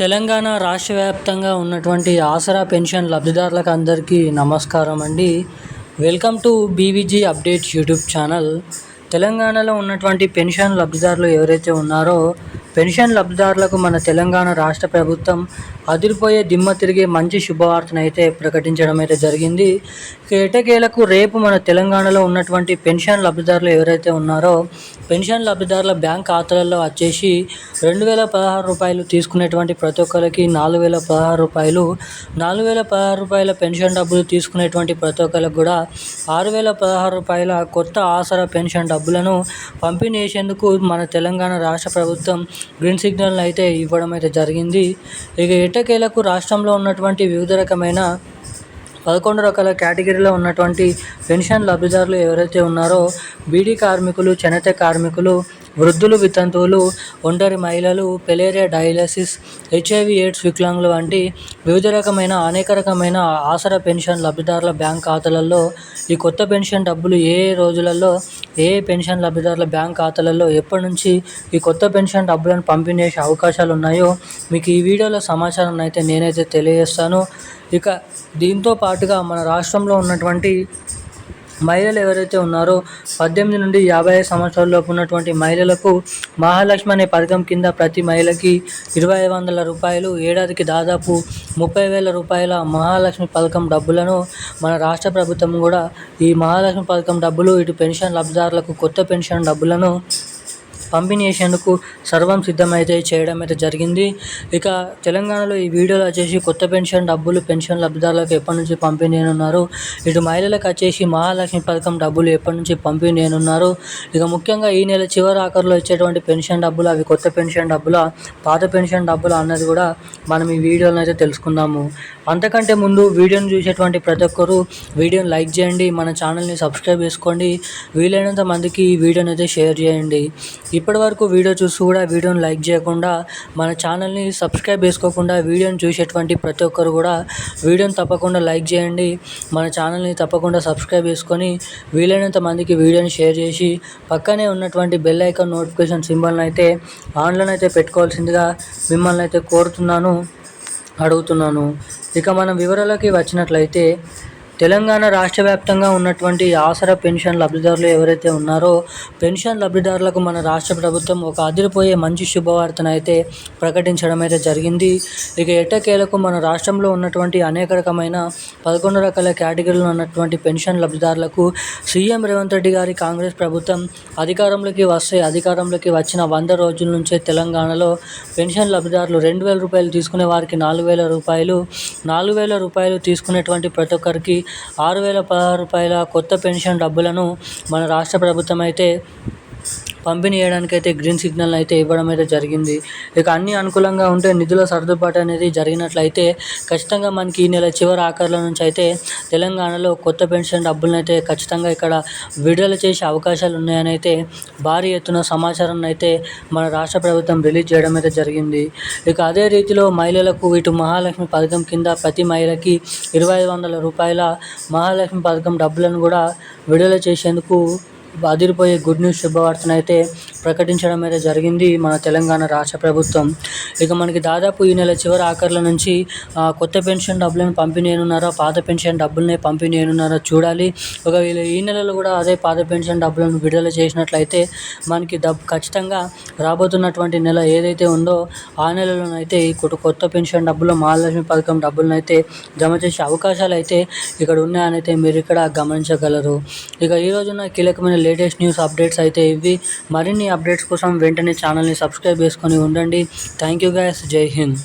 తెలంగాణ రాష్ట్ర వ్యాప్తంగా ఉన్నటువంటి ఆసరా పెన్షన్ లబ్ధిదారులకు అందరికీ నమస్కారం అండి. Welcome to BVG updates YouTube channel. తెలంగాణలో ఉన్నటువంటి పెన్షన్ లబ్ధిదారులు ఎవరైతే ఉన్నారో పెన్షన్ లబ్ధిదారులకు మన తెలంగాణ రాష్ట్ర ప్రభుత్వం అదిరిపోయే దిమ్మ తిరిగే మంచి శుభవార్తను అయితే ప్రకటించడం అయితే జరిగింది. ఎట్టకేలకు రేపు మన తెలంగాణలో ఉన్నటువంటి పెన్షన్ లబ్ధిదారులు ఎవరైతే ఉన్నారో పెన్షన్ లబ్ధిదారుల బ్యాంక్ ఖాతాలలో వచ్చేసి 2016 రూపాయలు తీసుకునేటువంటి ప్రతి ఒక్కరికి 4016 రూపాయలు, 4016 రూపాయల పెన్షన్ డబ్బులు తీసుకునేటువంటి ప్రతి ఒక్కరికి కూడా 6016 రూపాయల కొత్త ఆసరా పెన్షన్ డబ్బులను పంపిణీ చేసేందుకు మన తెలంగాణ రాష్ట్ర ప్రభుత్వం గ్రీన్ సిగ్నల్ అయితే ఇవ్వడం అయితే జరిగింది. ఇక ఎట్టకేలకు రాష్ట్రంలో ఉన్నటువంటి వివిధ రకమైన 11 రకాల కేటగిరీలో ఉన్నటువంటి పెన్షన్ లబ్ధిదారులు ఎవరైతే ఉన్నారో బీడీ కార్మికులు, చేనేత కార్మికులు, వృద్ధులు, వితంతువులు, ఒంటరి మహిళలు, పెలేరియా డయాలసిస్, HIV AIDS వికలాంగులు వంటి వివిధ రకమైన అనేక రకమైన ఆసరా పెన్షన్ లబ్ధిదారుల బ్యాంక్ ఖాతాలలో ఈ కొత్త పెన్షన్ డబ్బులు ఏ రోజులలో ఏ పెన్షన్ లబ్ధిదారుల బ్యాంక్ ఖాతాలలో ఎప్పటి నుంచి ఈ కొత్త పెన్షన్ డబ్బులను పంపిణీ చేసే అవకాశాలు ఉన్నాయో మీకు ఈ వీడియోలో సమాచారం అయితే నేనైతే తెలియజేస్తాను. ఇక దీంతో పాటుగా మన రాష్ట్రంలో ఉన్నటువంటి మహిళలు ఎవరైతే ఉన్నారో 18 నుండి 55 సంవత్సరాల లోపు ఉన్నటువంటి మహిళలకు మహాలక్ష్మి అనే పథకం కింద ప్రతి మహిళకి 2500 రూపాయలు, ఏడాదికి దాదాపు 30,000 రూపాయల మహాలక్ష్మి పథకం డబ్బులను మన రాష్ట్ర ప్రభుత్వం కూడా ఈ మహాలక్ష్మి పథకం డబ్బులు ఇటు పెన్షన్ లబ్ధిదారులకు కొత్త పెన్షన్ డబ్బులను పంపిణీ చేసేందుకు సర్వం సిద్ధమైతే చేయడం అయితే జరిగింది. ఇక తెలంగాణలో ఈ వీడియోలో వచ్చేసి కొత్త పెన్షన్ డబ్బులు పెన్షన్ లబ్ధిదారులకు ఎప్పటి నుంచి పంపిణీ చేయనున్నారు, ఇటు మహిళలకు వచ్చేసి మహాలక్ష్మి పథకం డబ్బులు ఎప్పటి నుంచి పంపిణీ చేయనున్నారు, ఇక ముఖ్యంగా ఈ నెల చివరి ఆఖరిలో ఇచ్చేటువంటి పెన్షన్ డబ్బులు అవి కొత్త పెన్షన్ డబ్బుల పాత పెన్షన్ డబ్బులు అన్నది కూడా మనం ఈ వీడియోలో అయితే తెలుసుకుందాము. అంతకంటే ముందు వీడియోని చూసేటువంటి ప్రతి ఒక్కరు వీడియోని లైక్ చేయండి, మన ఛానల్ని సబ్స్క్రైబ్ చేసుకోండి, వీలైనంత మందికి ఈ వీడియోని అయితే షేర్ చేయండి. ఇప్పటి వరకు వీడియో చూసి కూడా వీడియోని లైక్ చేయకుండా మన ఛానల్ని సబ్స్క్రైబ్ చేసుకోకుండా వీడియోని చూసేటువంటి ప్రతి ఒక్కరు కూడా వీడియోని తప్పకుండా లైక్ చేయండి, మన ఛానల్ని తప్పకుండా సబ్స్క్రైబ్ చేసుకొని వీలైనంత మందికి వీడియోని షేర్ చేసి పక్కనే ఉన్నటువంటి బెల్ ఐకాన్ నోటిఫికేషన్ సింబల్ని అయితే ఆన్లో అయితే పెట్టుకోవాల్సిందిగా మిమ్మల్ని అయితే అడుగుతున్నాను. ఇక మనం వివరాలకి వచ్చినట్లయితే తెలంగాణ రాష్ట్ర వ్యాప్తంగా ఉన్నటువంటి ఆసరా పెన్షన్ లబ్ధిదారులు ఎవరైతే ఉన్నారో పెన్షన్ లబ్ధిదారులకు మన రాష్ట్ర ప్రభుత్వం ఒక అదిరిపోయే మంచి శుభవార్తను అయితే ప్రకటించడం అయితే జరిగింది. ఇక ఎట్టకేలకు మన రాష్ట్రంలో ఉన్నటువంటి అనేక రకమైన 11 రకాల కేటగిరీలో ఉన్నటువంటి పెన్షన్ లబ్ధిదారులకు సీఎం రేవంత్ రెడ్డి గారి కాంగ్రెస్ ప్రభుత్వం అధికారంలోకి వచ్చిన 100 రోజుల నుంచే తెలంగాణలో పెన్షన్ లబ్ధిదారులు 2,000 రూపాయలు తీసుకునే వారికి 4,000 రూపాయలు, 4,000 రూపాయలు తీసుకునేటువంటి ప్రతి ఒక్కరికి 6,016 రూపాయల కొత్త పెన్షన్ డబ్బులను మన రాష్ట్ర ప్రభుత్వం అయితే పంపిణీ చేయడానికి అయితే గ్రీన్ సిగ్నల్ అయితే ఇవ్వడం అయితే జరిగింది. ఇక అన్ని అనుకూలంగా ఉంటే నిధుల సర్దుబాటు అనేది జరిగినట్లయితే ఖచ్చితంగా మనకి ఈ నెల చివరి ఆఖరిలో నుంచి అయితే తెలంగాణలో కొత్త పెన్షన్ డబ్బులను అయితే ఖచ్చితంగా ఇక్కడ విడుదల చేసే అవకాశాలు ఉన్నాయని అయితే భారీ ఎత్తున సమాచారం అయితే మన రాష్ట్ర ప్రభుత్వం రిలీజ్ చేయడం అయితే జరిగింది. ఇక అదే రీతిలో మహిళలకు ఇటు మహాలక్ష్మి పథకం కింద ప్రతి మహిళకి 2,500 రూపాయల మహాలక్ష్మి పథకం డబ్బులను కూడా విడుదల చేసేందుకు అదిరిపోయే గుడ్ న్యూస్ శుభవార్తను అయితే ప్రకటించడం అయితే జరిగింది మన తెలంగాణ రాష్ట్ర ప్రభుత్వం. ఇక మనకి దాదాపు ఈ నెల చివరి ఆఖరిలో నుంచి కొత్త పెన్షన్ డబ్బులను పంపిణీ చేయనున్నారో పాత పెన్షన్ డబ్బులనే పంపిణీ చేయనున్నారో చూడాలి. ఒకవేళ ఈ నెలలో కూడా అదే పాత పెన్షన్ డబ్బులను విడుదల చేసినట్లయితే మనకి ఖచ్చితంగా రాబోతున్నటువంటి నెల ఏదైతే ఉందో ఆ నెలలోనైతే ఈ కొత్త పెన్షన్ డబ్బులు మహాలక్ష్మి పథకం డబ్బులను అయితే జమ చేసే అవకాశాలు అయితే ఇక్కడ ఉన్నాయని అయితే మీరు ఇక్కడ గమనించగలరు. ఇక ఈ రోజున కీలకమైన లేటెస్ట్ న్యూస్ అప్డేట్స్ అయితే ఇవి. మరిన్ని అప్డేట్స్ కోసం వెంటనే ఛానల్ని సబ్స్క్రైబ్ చేసుకొని ఉండండి. Thank you guys. జై హింద్.